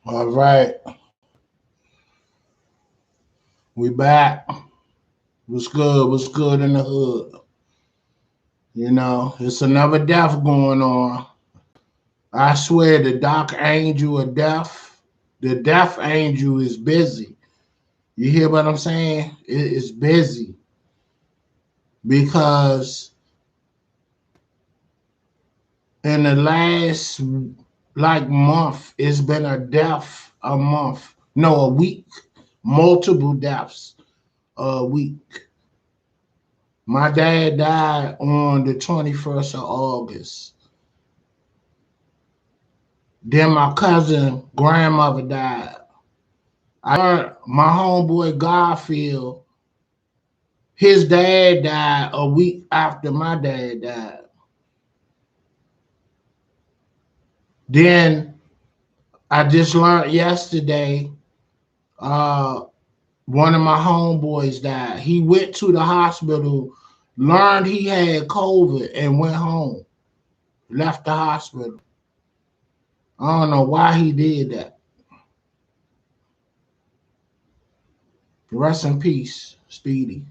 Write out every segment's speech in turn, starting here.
All right, we back. What's good? What's good in the hood? It's another death going on. I swear the dark angel of death, the death angel is busy. You hear what I'm saying? It is busy because in the last month, it's been a death a month. No, a week. Multiple deaths a week. My dad died on the 21st of August. Then my cousin grandmother died. I learned my homeboy Garfield, his dad died a week after my dad died. Then I just learned yesterday, uh, one of my homeboys died. He went to the hospital, learned he had COVID, and went home. Left the hospital. I don't know why he did that. Rest in peace, Speedy.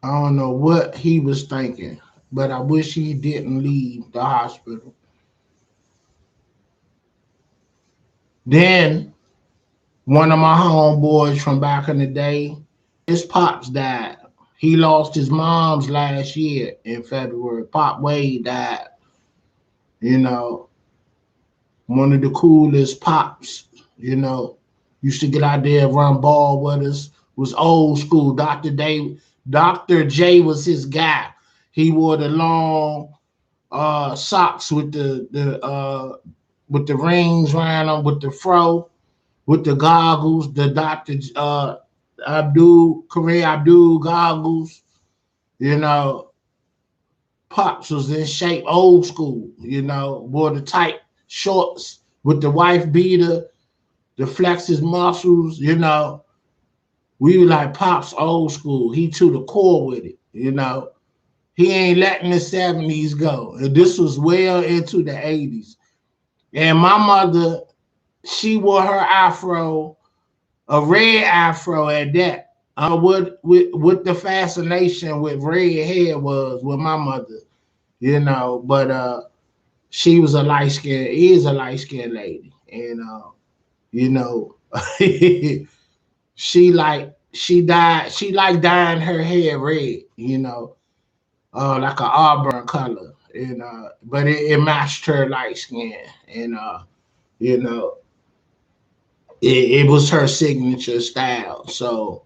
I don't know what he was thinking, but I wish he didn't leave the hospital. Then one of my homeboys from back in the day, his pops died. He lost his mom's last year in February. Pop Wade died. You know, one of the coolest pops. Used to get out there and run ball with us. Was old school. Dr. J was his guy. He wore the long socks with the rings around them, with the fro, with the goggles, the Dr. Kareem Abdul goggles. You know, Pops was in shape, old school. Wore the tight shorts with the wife beater, to flex his muscles. We were like Pops old school. He to the core with it. He ain't letting the 70s go. And this was well into the 80s. And my mother, she wore her afro, a red afro at that. What the fascination with red hair was with my mother. But she was is a light skinned lady. And you know, she like dyeing her hair red, like an auburn color. But it matched her light skin. And you know, it was her signature style. So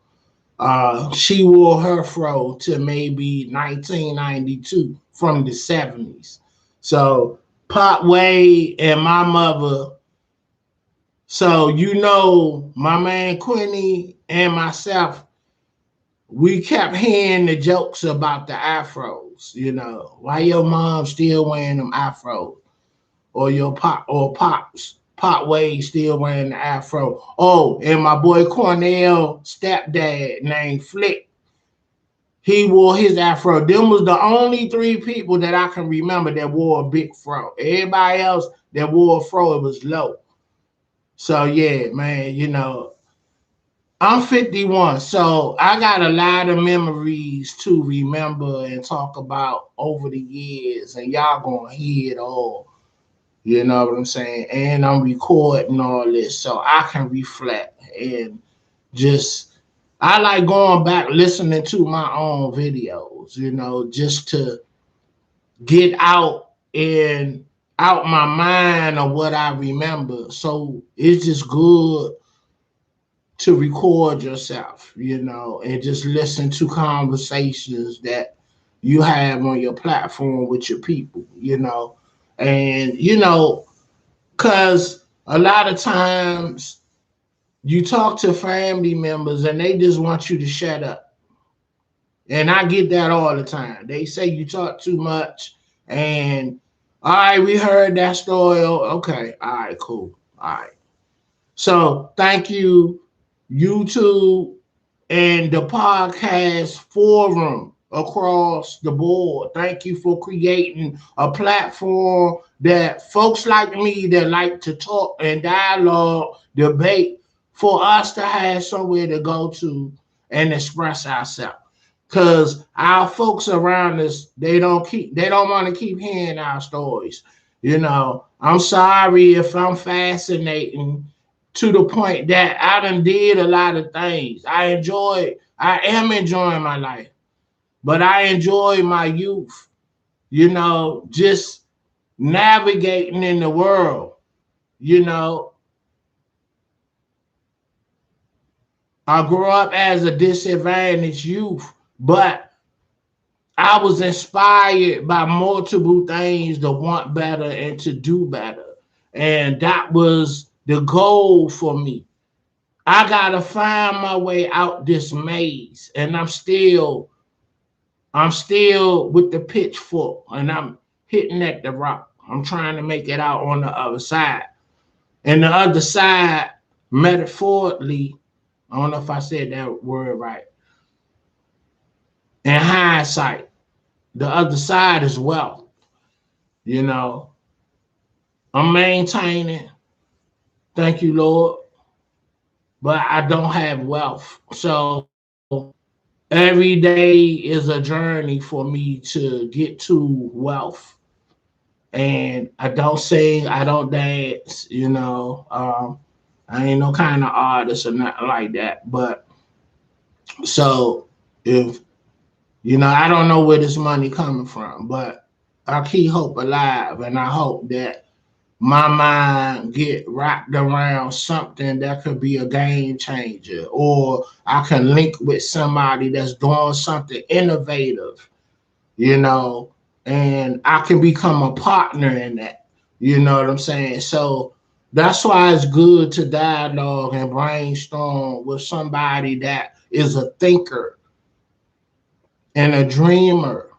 she wore her fro to maybe 1992 from the 70s. So Pop Wade and my mother. So my man Quinny and myself, we kept hearing the jokes about the afros. Why your mom still wearing them afros, or your Pop Wade still wearing the afro. Oh, and my boy Cornell stepdad named Flick, he wore his afro. Them was the only three people that I can remember that wore a big fro. Everybody else that wore a fro, it was low. So yeah, man, I'm 51, so I got a lot of memories to remember and talk about over the years, and y'all gonna hear it all. You know what I'm saying? And I'm recording all this so I can reflect and just I like going back listening to my own videos, just to get out my mind of what I remember. So it's just good to record yourself, and just listen to conversations that you have on your platform with your people. And, because a lot of times you talk to family members and they just want you to shut up. And I get that all the time. They say you talk too much. And, all right, we heard that story. Okay. All right, cool. All right. So thank you, YouTube and the podcast forum. across the board. Thank you for creating a platform that folks like me that like to talk and dialogue, debate, for us to have somewhere to go to and express ourselves. Cause our folks around us, they don't want to keep hearing our stories. You know, I'm sorry if I'm fascinating to the point that I done did a lot of things. I am enjoying my life, but I enjoy my youth, you know, just navigating in the world. You know, I grew up as a disadvantaged youth, but I was inspired by multiple things to want better and to do better. And that was the goal for me. I gotta find my way out this maze. And I'm still with the pitchfork and I'm hitting at the rock. I'm trying to make it out on the other side. And the other side, metaphorically, I don't know if I said that word right. In hindsight, the other side is wealth. You know, I'm maintaining, thank you, Lord, but I don't have wealth. So every day is a journey for me to get to wealth. And I don't sing, I don't dance, you know. I ain't no kind of artist or nothing like that. But so if I don't know where this money coming from, but I keep hope alive, and I hope that my mind get wrapped around something that could be a game changer, or I can link with somebody that's doing something innovative, you know, and I can become a partner in that. You know what I'm saying? So that's why it's good to dialogue and brainstorm with somebody that is a thinker and a dreamer,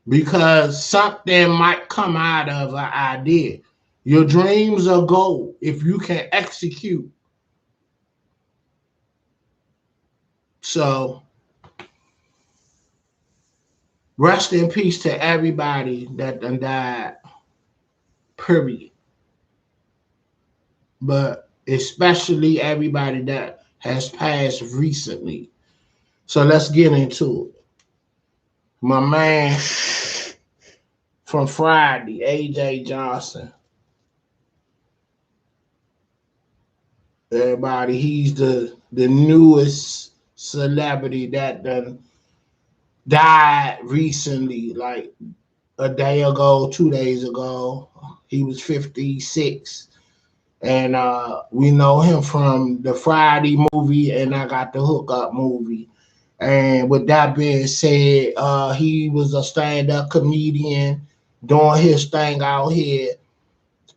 because something might come out of an idea. Your dreams are gold if you can execute. So rest in peace to everybody that done died, period. But especially everybody that has passed recently. So let's get into it. My man from Friday, AJ Johnson. Everybody, he's the newest celebrity that done died recently, like a day ago, 2 days ago. He was 56. And we know him from the Friday movie and I Got the Hook Up movie. And with that being said, he was a stand-up comedian doing his thing out here,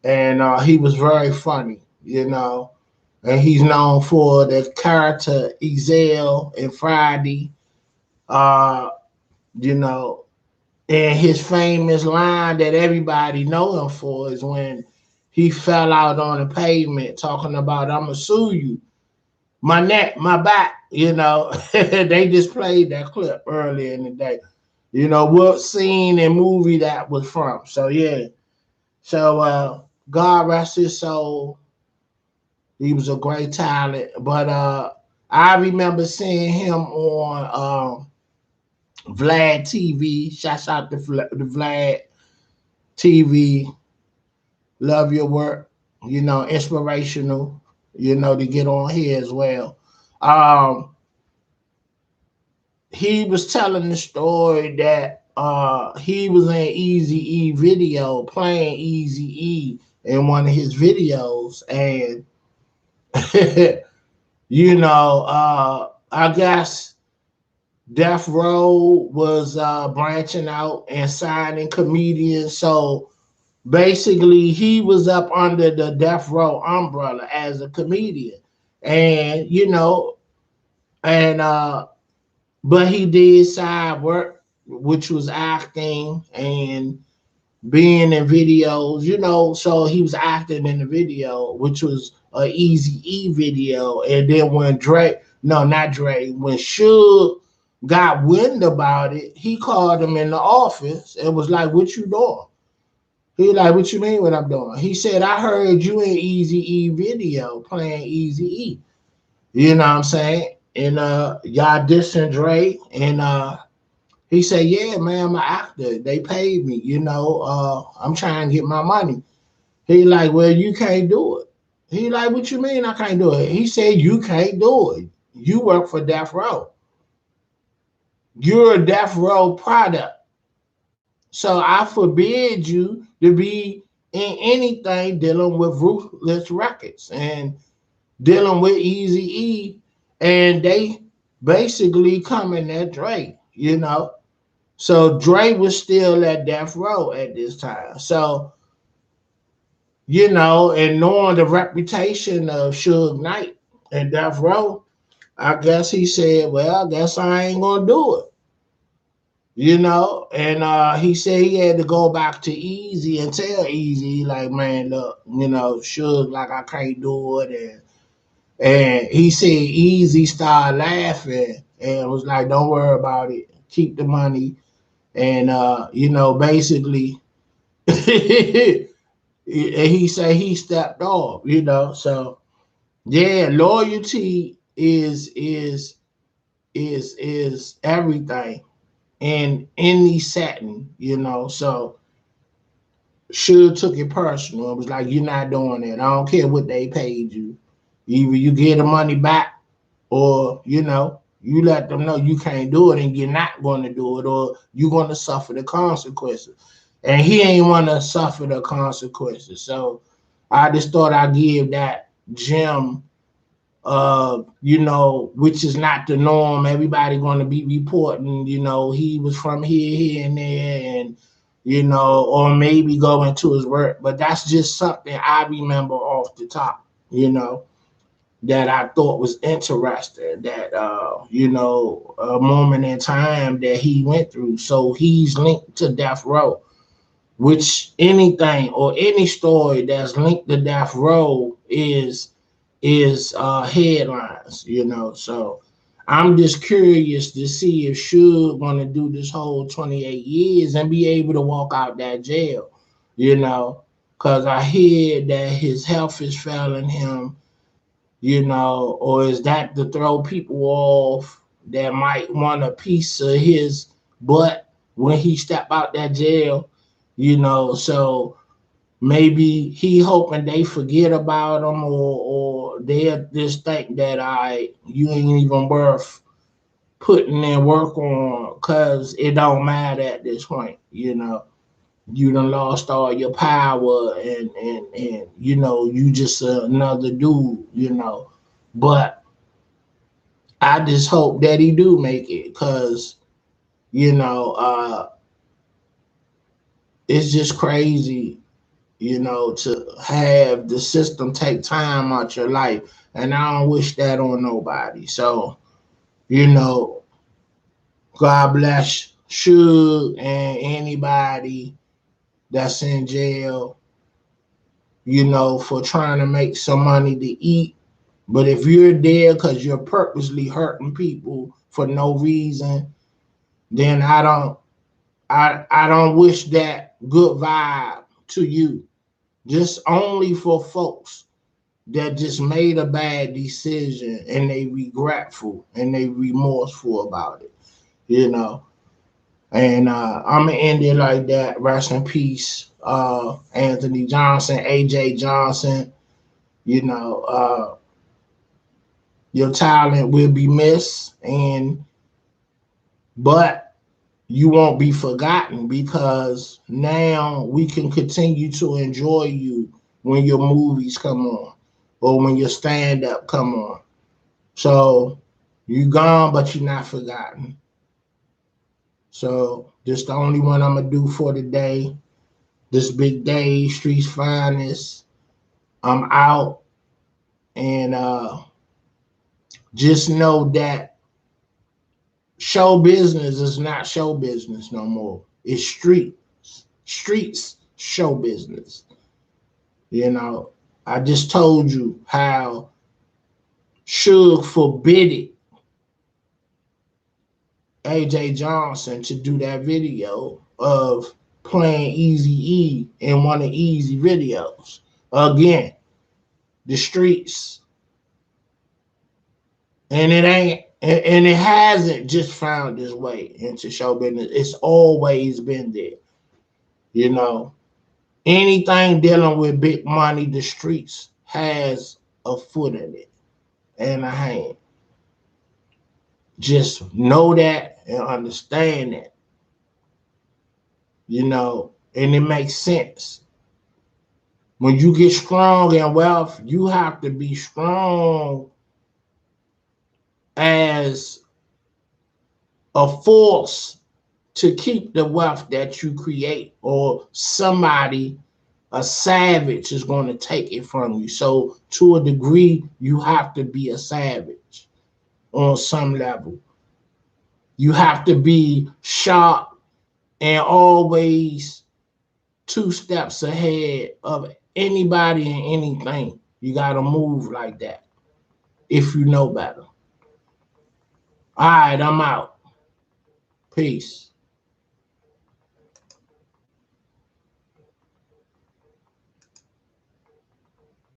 and he was very funny, you know. And he's known for the character Ezal in Friday, uh, you know. And his famous line that everybody know him for is when he fell out on the pavement talking about "I'ma sue you, my neck, my back." You know, they just played that clip earlier in the day. You know what scene and movie that was from. So yeah. So God rest his soul. He was a great talent. But I remember seeing him on Vlad TV. Shouts out to Vlad TV. Love your work. You know, inspirational. You know, to get on here as well. Um, he was telling the story that he was in Easy E video playing Easy E in one of his videos, and I guess Death Row was branching out and signing comedians. So basically, he was up under the Death Row umbrella as a comedian, and and but he did side work, which was acting and being in videos, so he was acting in the video, which was a Easy E video. And then when Drake, No, not Dre. When Suge got wind about it, he called him in the office and was like, "What you doing?" He like, "What you mean what I'm doing?" He said, "I heard you in Easy E video playing Easy E." You know what I'm saying? And y'all dissing Dre, and he said, "Yeah, man, I'm an actor. They paid me. I'm trying to get my money." He like, "Well, you can't do it." He like, "What you mean I can't do it?" He said, "You can't do it. You work for Death Row. You're a Death Row product. So I forbid you to be in anything dealing with Ruthless Records and dealing with Easy E." And they basically coming at Dre. So Dre was still at Death Row at this time. So, and knowing the reputation of Suge Knight and Death Row, I guess he said, "Well, I guess I ain't gonna do it." And he said he had to go back to Easy and tell Easy, like, "Man, look, Suge, like, I can't do it." And he said Easy started laughing and was like, "Don't worry about it. Keep the money." And, basically, and he said he stepped off. So, yeah, loyalty is everything in any setting. So Suge took it personal. It was like, "You're not doing it. I don't care what they paid you. Either you get the money back, or you let them know you can't do it and you're not going to do it, or you're going to suffer the consequences." And he ain't want to suffer the consequences. So I just thought I'd give that gem, which is not the norm. Everybody going to be reporting, he was from here, and there, and or maybe go into his work. But that's just something I remember off the top, that I thought was interesting. That a moment in time that he went through. So he's linked to Death Row, which anything or any story that's linked to Death Row is headlines. So I'm just curious to see if Suge gonna do this whole 28 years and be able to walk out that jail, because I hear that his health is failing him, or is that to throw people off that might want a piece of his butt when he step out that jail. So maybe he hoping they forget about him, or they just think that you ain't even worth putting in work on, because it don't matter at this point. You done lost all your power, and you just another dude. But I just hope that he do make it, because you know it's just crazy, to have the system take time out your life. And I don't wish that on nobody. So, you know, God bless Suge and anybody that's in jail, for trying to make some money to eat. But if you're there because you're purposely hurting people for no reason, then I don't wish that good vibe to you. Just only for folks that just made a bad decision and they regretful and they remorseful about it, you know. And I'm gonna end it like that. Rest in peace, Anthony Johnson, AJ Johnson. You know, your talent will be missed, but you won't be forgotten, because now we can continue to enjoy you when your movies come on or when your stand up come on. So you gone, but you're not forgotten. So this the only one I'm gonna do for today. This big day, Streets Finest. I'm out, and just know that show business is not show business no more. It's streets show business. You know, I just told you how Suge forbid it AJ Johnson to do that video of playing Easy E in one of Easy videos. Again, the streets. And it hasn't just found its way into show business. It's always been there. You know, anything dealing with big money, the streets has a foot in it and a hand. Just know that and understand that. You know, and it makes sense. When you get strong in wealth, you have to be strong as a force to keep the wealth that you create, or somebody, a savage, is going to take it from you. So to a degree, you have to be a savage on some level. You have to be sharp and always 2 steps ahead of anybody and anything. You got to move like that if you know better. All right, I'm out. Peace.